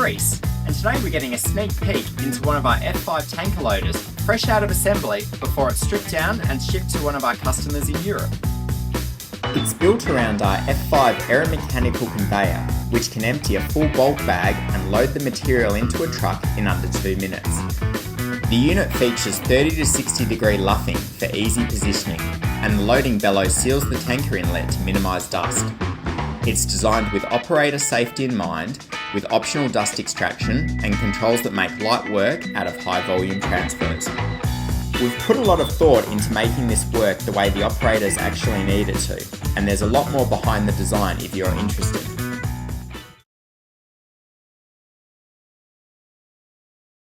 Reese, and today we're getting a sneak peek into one of our F5 tanker loaders, fresh out of assembly before it's stripped down and shipped to one of our customers in Europe. It's built around our F5 aero-mechanical conveyor, which can empty a full bulk bag and load the material into a truck in under 2 minutes. The unit features 30 to 60 degree luffing for easy positioning, and the loading bellows seals the tanker inlet to minimise dust. It's designed with operator safety in mind, with optional dust extraction and controls that make light work out of high volume transfers. We've put a lot of thought into making this work the way the operators actually need it to, and there's a lot more behind the design if you're interested.